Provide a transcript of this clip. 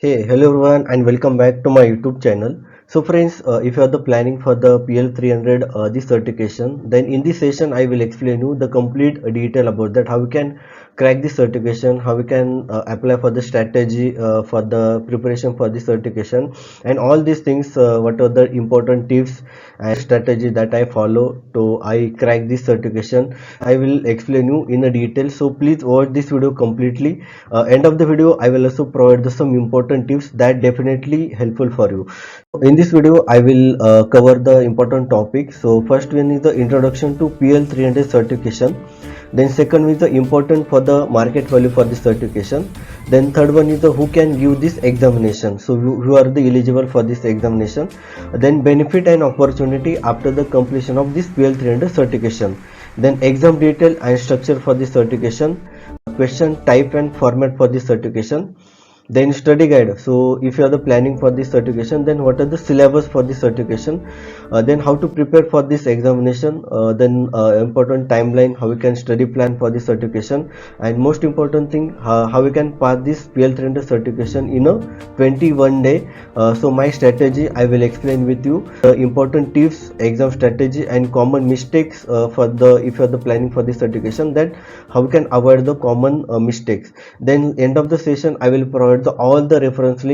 Hey, hello everyone, and welcome back to my YouTube channel. So friends, if you are the planning for the PL-300 this certification, then in this session I will explain you the complete detail about that, how we can crack this certification, how we can apply for the strategy for the preparation for this certification, and all these things, what are the important tips and strategy that I follow to I crack this certification. I will explain you in a detail, so please watch this video completely. End of the video I will also provide some important tips that definitely helpful for you. In this video I will cover the important topics. So first one is the introduction to PL-300 certification, then second is the important for the market value for this certification, then third one is the who can give this examination, so who are the eligible for this examination, then benefit and opportunity after the completion of this PL-300 certification, then exam detail and structure for this certification, question type and format for this certification, then study guide. So if you are the planning for this certification, then what are the syllabus for this certification, then how to prepare for this examination, then important timeline, how we can study plan for this certification, and most important thing, how we can pass this PL-300 certification in a 21 day. So my strategy I will explain with you the important tips, exam strategy, and common mistakes for the if you are the planning for this certification, that how we can avoid the common mistakes. Then end of the session I will provide all the reference links